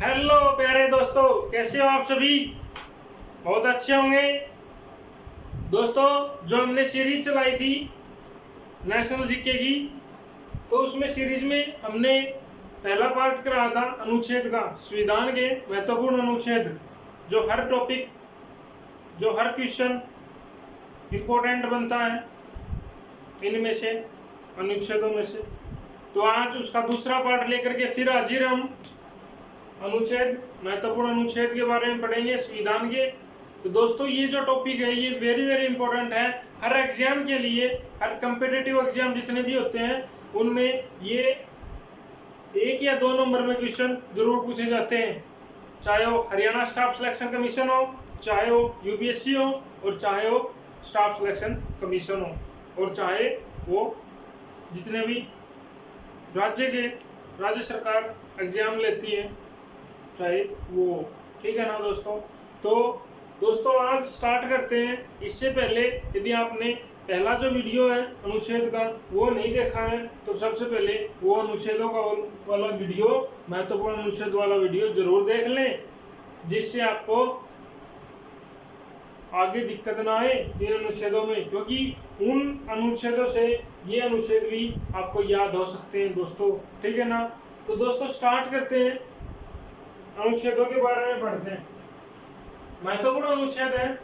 Hello प्यारे दोस्तों, कैसे हो आप सभी? बहुत अच्छे होंगे दोस्तों। जो हमने सीरीज चलाई थी नेशनल जीके की, तो उसमें सीरीज में हमने पहला पार्ट कराया था अनुच्छेद का, संविधान के महत्वपूर्ण अनुच्छेद, जो हर टॉपिक, जो हर क्वेश्चन इम्पोर्टेंट बनता है इनमें से, अनुच्छेदों में से। तो आज उसका दूसरा पार्ट लेकर के फिर हाजिर हम अनुच्छेद, महत्वपूर्ण अनुच्छेद के बारे में पढ़ेंगे, संविधान के। तो दोस्तों ये जो टॉपिक है ये वेरी वेरी इंपॉर्टेंट है हर एग्जाम के लिए। हर कम्पिटिटिव एग्जाम जितने भी होते हैं उनमें ये 1 या 2 नंबर में क्वेश्चन जरूर पूछे जाते हैं, चाहे वो हरियाणा स्टाफ सिलेक्शन कमीशन हो, चाहे वो यूपीएससी हो, और चाहे वो स्टाफ सिलेक्शन कमीशन हो, और चाहे वो जितने भी राज्य सरकार एग्जाम लेती है, चाहे वो, ठीक है ना दोस्तों। तो दोस्तों आज स्टार्ट करते हैं। इससे पहले यदि आपने पहला जो वीडियो है अनुच्छेद का वो नहीं देखा है तो सबसे पहले वो अनुच्छेदों का वाला वीडियो, महत्वपूर्ण अनुच्छेद वाला वीडियो जरूर देख लें, जिससे आपको आगे दिक्कत ना आए इन अनुच्छेदों में, क्योंकि उन अनुच्छेदों से ये अनुच्छेद भी आपको याद हो सकते हैं दोस्तों, ठीक है ना। तो दोस्तों स्टार्ट करते हैं, अनुच्छेदों के बारे में पढ़ते हैं। महत्वपूर्ण अनुच्छेद है,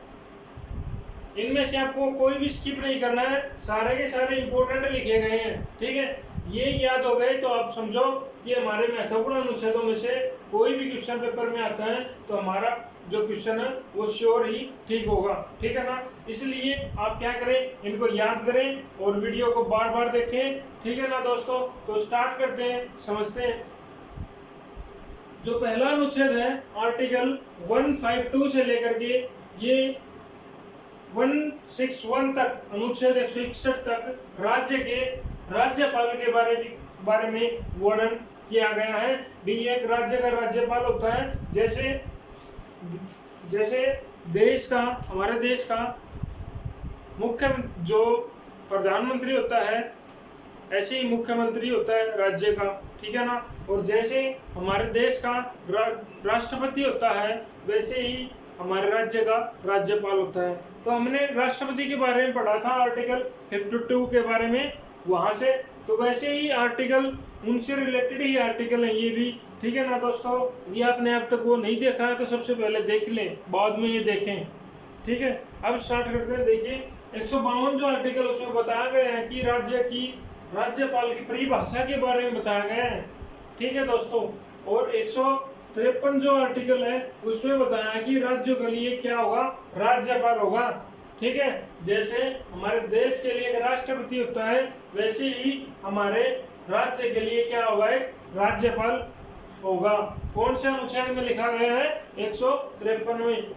इनमें से आपको कोई भी स्किप नहीं करना है, सारे के सारे इंपॉर्टेंट लिखे गए हैं, ठीक है। ये याद हो गए तो आप समझो कि हमारे महत्वपूर्ण अनुच्छेदों में से कोई भी क्वेश्चन पेपर में आता है तो हमारा जो क्वेश्चन है वो श्योर ही ठीक होगा, ठीक है ना। इसलिए आप क्या करें, इनको याद करें और वीडियो को बार बार देखें, ठीक है ना दोस्तों। तो स्टार्ट करते हैं, समझते हैं। जो पहला अनुच्छेद है आर्टिकल 152 से लेकर के ये 161 तक, अनुच्छेद 161 तक राज्य के राज्यपाल के बारे में वर्णन किया गया है। भी एक राज्य का राज्यपाल होता है, जैसे देश का, हमारे देश का मुख्य जो प्रधानमंत्री होता है ऐसे ही मुख्यमंत्री होता है राज्य का, ठीक है ना। और जैसे हमारे देश का राष्ट्रपति होता है वैसे ही हमारे राज्य का राज्यपाल होता है। तो हमने राष्ट्रपति के बारे में पढ़ा था आर्टिकल 52 के बारे में वहां से, तो वैसे ही आर्टिकल, उनसे रिलेटेड ही आर्टिकल है ये भी, ठीक है ना दोस्तों। ये आपने अब तक वो नहीं देखा है तो सबसे पहले देख लें, बाद में ये देखें, ठीक है। अब स्टार्ट करते हैं। देखिए 152 जो आर्टिकल उसमें बताया गया है कि राज्यपाल की परिभाषा के बारे में बताया गया है, ठीक है दोस्तों। और 153 जो आर्टिकल है उसमें बताया है कि राज्यों के लिए क्या होगा, राज्यपाल होगा, ठीक है। जैसे हमारे देश के लिए एक राष्ट्रपति होता है वैसे ही हमारे राज्य के लिए क्या होगा, एक राज्यपाल होगा। कौन से अनुच्छेद में लिखा गया है, 153 में।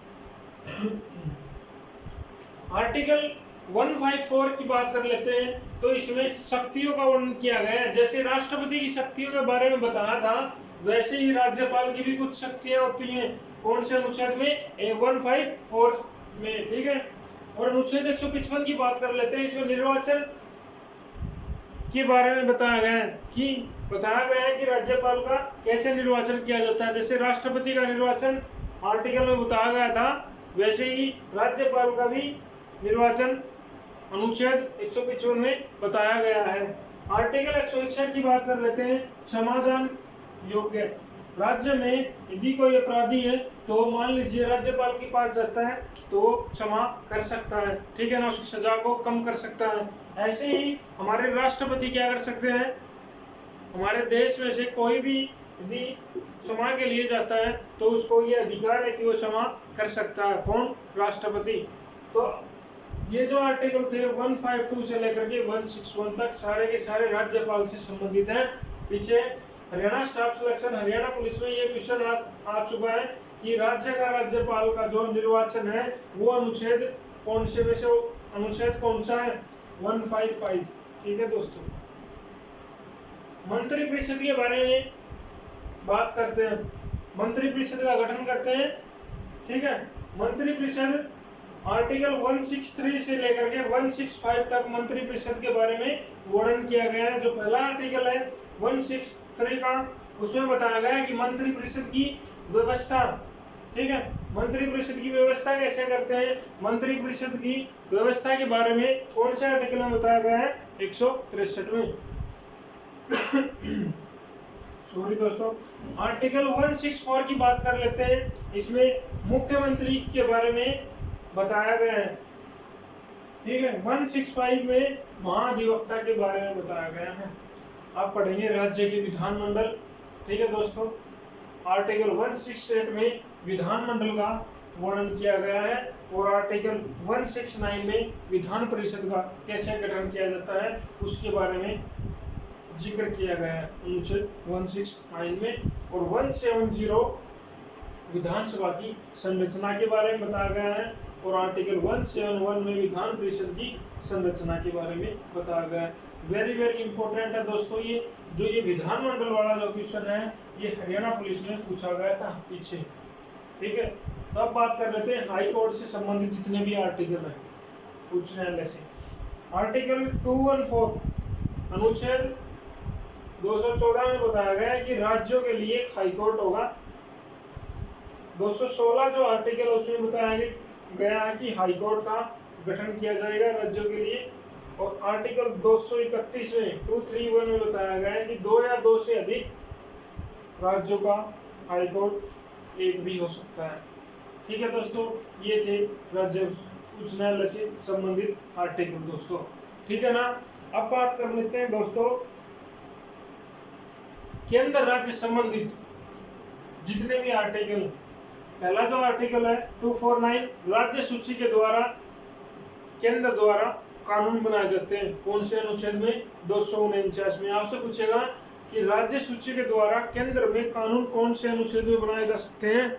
आर्टिकल 154 की बात कर लेते हैं। तो इसमें शक्तियों का वर्णन किया गया है, जैसे राष्ट्रपति की शक्तियों के बारे में बताया था वैसे ही राज्यपाल की भी कुछ शक्तियां होती हैं। कौन से अनुच्छेद में, 154 में, ठीक है। और अनुच्छेद 155 की बात कर लेते हैं। इसमें निर्वाचन के बारे में बताया गया है कि राज्यपाल का कैसे निर्वाचन किया जाता है। जैसे राष्ट्रपति का निर्वाचन आर्टिकल में बताया गया था वैसे ही राज्यपाल का भी निर्वाचन अनुच्छेद 155 में बताया गया है। आर्टिकल 161 की बात कर लेते हैं। क्षमादान योग्य, राज्य में यदि कोई अपराधी है तो मान लीजिए राज्यपाल के पास जाता है तो वो क्षमा कर सकता है, ठीक है ना, उसकी सजा को कम कर सकता है। ऐसे ही हमारे राष्ट्रपति क्या कर सकते हैं, हमारे देश में से कोई भी यदि क्षमा के लिए जाता है तो उसको ये अधिकार है कि वो क्षमा कर सकता है, कौन, राष्ट्रपति। तो ये जो आर्टिकल थे 152 से लेकर के 161 तक सारे के सारे राज्यपाल से संबंधित हैं। पीछे Haryana staff selection, Haryana police में ये क्वेश्चन आ चुका है कि राज्य का राज्यपाल का जो निर्वाचन है वो अनुच्छेद कौन से में से, अनुच्छेद कौन सा है, 155, ठीक है दोस्तों। मंत्रिपरिषद के बारे में बात करते हैं। मंत्रिपरिषद का गठन करते हैं, ठीक है। मंत्रिपरिषद आर्टिकल 163 से लेकर के 165 तक मंत्रिपरिषद के बारे में वर्णन किया गया है। जो पहला आर्टिकल है 163 का उसमें बताया गया है कि मंत्री परिषद की व्यवस्था, ठीक है, मंत्री परिषद की व्यवस्था कैसे करते हैं, मंत्री परिषद की व्यवस्था के बारे में कौन से आर्टिकल में बताया गया है, 163 में। सॉरी दोस्तों, आर्टिकल 164 की बात कर लेते हैं। इसमें मुख्यमंत्री के बारे में बताया गया है, ठीक है। 165 में महाधिवक्ता के बारे में बताया गया है। आप पढ़ेंगे राज्य के विधानमंडल, ठीक है दोस्तों। आर्टिकल 168 में विधानमंडल का वर्णन किया गया है और आर्टिकल 169 में विधान परिषद का कैसे गठन किया जाता है उसके बारे में जिक्र किया गया है अनुच्छेद 169 में। और 170 विधानसभा की संरचना के बारे में बताया गया है और आर्टिकल 171 में विधान परिषद की संरचना के बारे में बताया गया है। वेरी वेरी इंपॉर्टेंट है दोस्तों, ये विधानमंडल वाला जो क्वेश्चन है ये हरियाणा पुलिस में पूछा गया था पीछे, ठीक है। तो अब बात कर लेते हैं हाई कोर्ट से संबंधित जितने भी आर्टिकल हैं उच्च न्यायालय से। आर्टिकल 214 अनुच्छेद 214 में बताया गया है कि राज्यों के लिए एक हाई कोर्ट होगा। 216 जो आर्टिकल उसमें बताया गया है कि हाई कोर्ट का गठन किया जाएगा राज्यों के लिए। और आर्टिकल 231 में 231 में बताया गया है कि 2 या 2 से अधिक राज्यों का हाई कोर्ट एक भी हो सकता है, ठीक है दोस्तों। ये थे राज्य उच्च न्यायालय से संबंधित आर्टिकल दोस्तों, ठीक है ना। अब बात कर लेते हैं दोस्तों केंद्र राज्य संबंधित जितने भी आर्टिकल। पहला जो आर्टिकल है 249 राज्य सूची के द्वारा केंद्र द्वारा कानून बनाए जाते हैं। कौन से अनुच्छेद में, 249 में। आपसे पूछेगा कि राज्य सूची के द्वारा केंद्र में कानून कौन से अनुच्छेद में बनाए जा सकते हैं,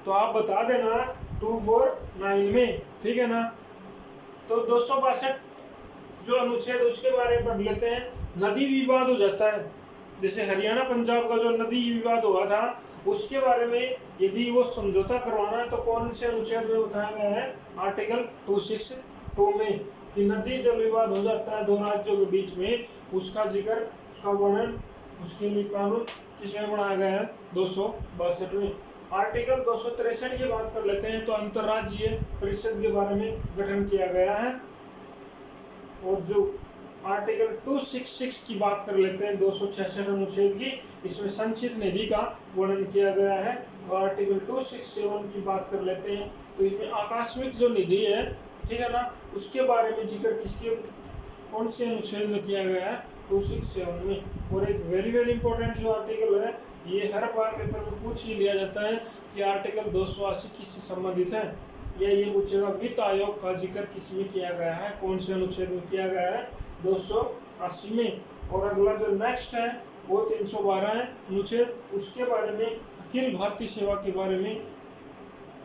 तो आप बता देना 249 में, ठीक है ना। तो 262 जो अनुच्छेद उसके बारे में पढ़ लेते हैं। नदी विवाद हो जाता है, जैसे हरियाणा पंजाब का जो नदी विवाद हुआ था उसके बारे में यदि वो समझौता करवाना है तो कौन से अनुच्छेद में बताया गया है, आर्टिकल 262 में, कि नदी जब विवाद हो जाता है दो राज्यों के बीच में उसका जिक्र, उसका वर्णन, उसके लिए कानून किसमें बनाया गया है, 262 में। आर्टिकल 263 की बात कर लेते हैं तो अंतर्राज्यीय परिषद के बारे में गठन किया गया है। और जो आर्टिकल 266 की बात कर लेते हैं 266 अनुच्छेद की, इसमें संचित निधि का वर्णन किया गया है। और आर्टिकल 267 की बात कर लेते हैं तो इसमें आकस्मिक जो निधि है, ठीक है ना, उसके बारे में जिक्र किसके कौन से अनुच्छेद में किया गया है, 267 में। और एक वेरी वेरी इंपॉर्टेंट जो आर्टिकल है, ये हर बार पेपर में पूछ ही लिया जाता है कि आर्टिकल 280 किससे संबंधित है, या ये पूछेगा वित्त आयोग का जिक्र किस में किया गया है, कौन से अनुच्छेद में किया गया है, 280 में। और अगला जो नेक्स्ट है वो 312 है अनुच्छेद, उसके बारे में अखिल भारतीय सेवा के बारे में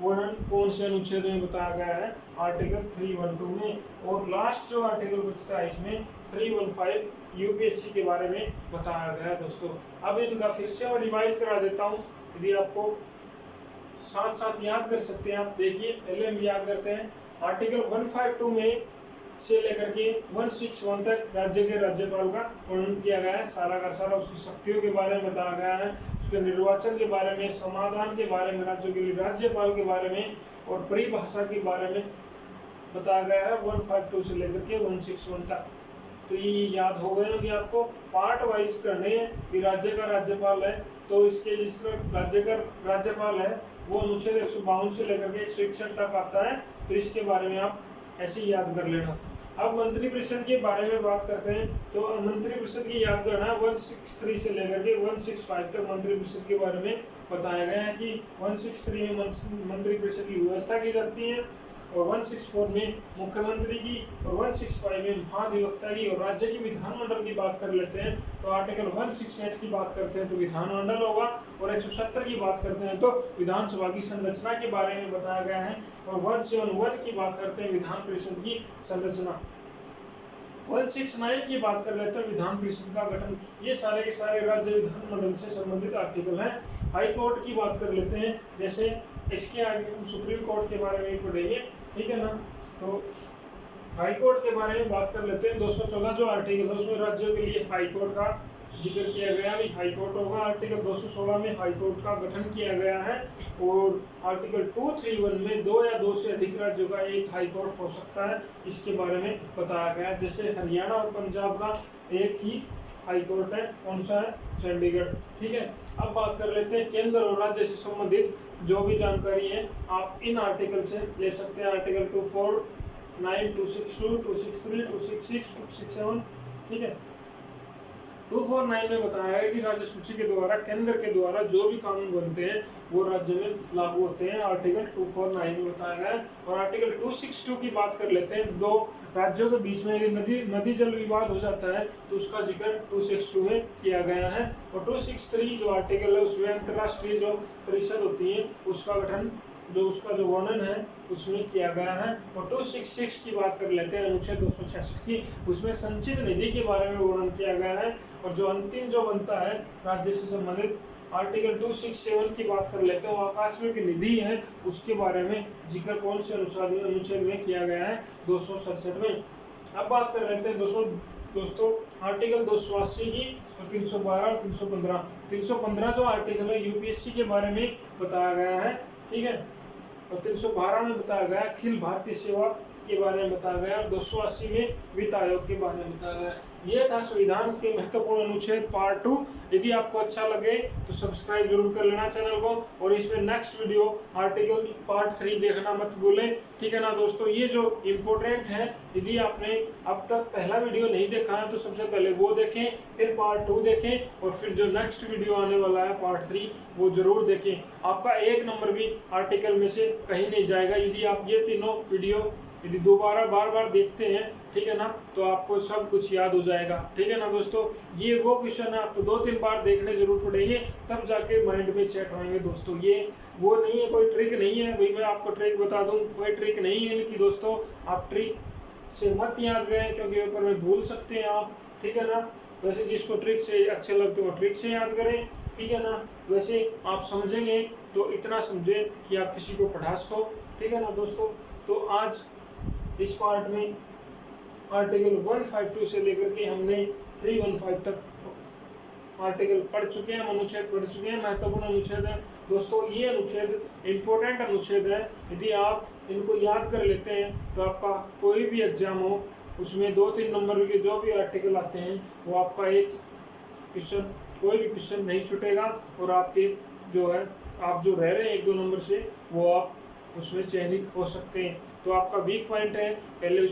वर्णन कौन से अनुच्छेद में बताया गया है, आर्टिकल 312 में। और लास्ट जो आर्टिकल बचता है इसमें 315 यूपीएससी के बारे में बताया गया है दोस्तों। अब इनका फिर से और रिवाइज करा देता हूँ, यदि आपको साथ साथ याद कर सकते हैं। आप देखिए पहले हम याद करते हैं। आर्टिकल 152 में से लेकर के 161 तक राज्य के राज्यपाल का वर्णन किया गया है, सारा का सारा उसकी शक्तियों के बारे में बताया गया है, उसके निर्वाचन के बारे में, समाधान के बारे में, राज्यों के लिए राज्यपाल के बारे में और परिभाषा के बारे में बताया गया है 152 से लेकर के 161 तक। तो ये याद हो गए होंगे आपको। पार्ट वाइज करने हैं कि राज्य का राज्यपाल है तो इसके जिसमें राज्य का राज्यपाल है वो अनुच्छेद 152 से लेकर के 161 तक आता है, तो इसके बारे में आप ऐसे ही याद कर लेना। अब मंत्रिपरिषद के बारे में बात करते हैं तो मंत्रिपरिषद की याद करना है 163 से लेकर के 165 तक मंत्रिपरिषद के बारे में बताया गया है कि 163 में मंत्रिपरिषद की व्यवस्था की जाती है और 164 में मुख्यमंत्री की और 165 में महाधिवक्ता की। और राज्य की विधानमंडल की बात कर लेते हैं तो आर्टिकल 168 की बात करते हैं तो विधानमंडल होगा और 170 की बात करते हैं तो विधानसभा की संरचना के बारे में बताया गया है। और 171 की बात करते हैं विधान परिषद की संरचना। 169 की बात कर लेते हैं विधान परिषद का गठन। ये सारे के सारे राज्य विधानमंडल से संबंधित आर्टिकल हैं। हाई कोर्ट की बात कर लेते हैं, जैसे इसके आगे हम सुप्रीम कोर्ट के बारे में पढ़ेंगे, ठीक है ना। तो हाई कोर्ट के बारे में बात कर लेते हैं। 214 जो आर्टिकल है उसमें राज्यों के लिए हाई कोर्ट का जिक्र किया गया है हाई कोर्ट होगा। आर्टिकल 216 में हाई कोर्ट का गठन किया गया है और आर्टिकल 231 में 2 या 2 से अधिक राज्यों का एक हाई कोर्ट हो सकता है, इसके बारे में बताया गया है। जैसे हरियाणा और पंजाब का एक ही हाई कोर्ट है, कौन सा है, चंडीगढ़। ठीक है, अब बात कर लेते हैं केंद्र और राज्य से संबंधित जो भी जानकारी है आप इन आर्टिकल से ले सकते हैं। आर्टिकल 249, 262, 263, 266, 267। ठीक है, 249 में बताया है कि राज्य सूची के द्वारा केंद्र के द्वारा जो भी कानून बनते हैं वो राज्य में लागू होते हैं, आर्टिकल 249 में बताया गया है। और आर्टिकल 262 की बात कर लेते हैं, दो राज्यों के बीच में यदि नदी जल विवाद हो जाता है तो उसका जिक्र 262 में किया गया है। और 263 जो आर्टिकल है उसमें अंतर्राष्ट्रीय जो परिषद होती है उसका गठन, जो उसका जो वर्णन है उसमें किया गया है। और 266 की बात कर लेते हैं, अनुच्छेद 266 की, उसमें संचित निधि के बारे में वर्णन किया गया है। और जो अंतिम जो बनता है राज्य से संबंधित, आर्टिकल 267 की बात कर लेते हैं, वो आकस्मिक निधि है, उसके बारे में जिक्र कौन से अनुच्छेद में किया गया है, 267 में। अब बात कर लेते हैं दोस्तों आर्टिकल 280 की और 312 और 315। 315 जो आर्टिकल है यूपीएससी के बारे में बताया गया है। ठीक है, और 312 में बताया गया अखिल भारतीय सेवा के बारे में बताया गया और 280 में वित्त आयोग के बारे में बताया गया। ये था संविधान के महत्वपूर्ण अनुच्छेद पार्ट 2। यदि आपको अच्छा लगे तो सब्सक्राइब जरूर कर लेना चैनल को, और इसमें नेक्स्ट वीडियो आर्टिकल पार्ट 3 देखना मत भूलें। ठीक है ना दोस्तों, ये जो इम्पोर्टेंट है, यदि आपने अब तक पहला वीडियो नहीं देखा है तो सबसे पहले वो देखें, फिर पार्ट 2 देखें, और फिर जो नेक्स्ट वीडियो आने वाला है पार्ट 3 वो जरूर देखें। आपका एक नंबर भी आर्टिकल में से कहीं नहीं जाएगा यदि आप ये तीनों वीडियो यदि दोबारा बार बार देखते हैं। ठीक है ना, तो आपको सब कुछ याद हो जाएगा। ठीक है ना दोस्तों, ये वो क्वेश्चन है, आपको 2-3 बार देखने जरूर पड़ेंगे, तब जाके माइंड में सेट होंगे दोस्तों। ये वो नहीं है, कोई ट्रिक नहीं है भाई मैं आपको ट्रिक बता दूं, कोई ट्रिक नहीं है इनकी दोस्तों। आप ट्रिक से मत याद करें क्योंकि पेपर में भूल सकते हैं आप। ठीक है ना, वैसे जिसको ट्रिक से अच्छे लगते हो ट्रिक से याद करें। ठीक है ना, वैसे आप समझेंगे तो इतना समझे कि आप किसी को पढ़ा सको। ठीक है ना दोस्तों, तो आज इस पार्ट में आर्टिकल 152 से लेकर के हमने 315 तक आर्टिकल पढ़ चुके हैं, अनुच्छेद पढ़ चुके हैं, महत्वपूर्ण अनुच्छेद है दोस्तों। ये अनुच्छेद इम्पोर्टेंट अनुच्छेद है, यदि आप इनको याद कर लेते हैं तो आपका कोई भी एग्जाम हो उसमें 2-3 नंबर के जो भी आर्टिकल आते हैं वो आपका एक क्वेश्चन, कोई भी क्वेश्चन नहीं छूटेगा, और आपके जो है आप जो रह रहे हैं 1-2 नंबर से वो आप उसमें चयनित हो सकते हैं। तो आपका वीक पॉइंट है, पहले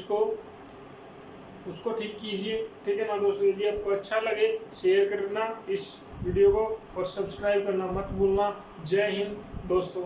उसको ठीक कीजिए। ठीक है ना दोस्तों, यदि आपको अच्छा लगे शेयर करना इस वीडियो को और सब्सक्राइब करना मत भूलना। जय हिंद दोस्तों।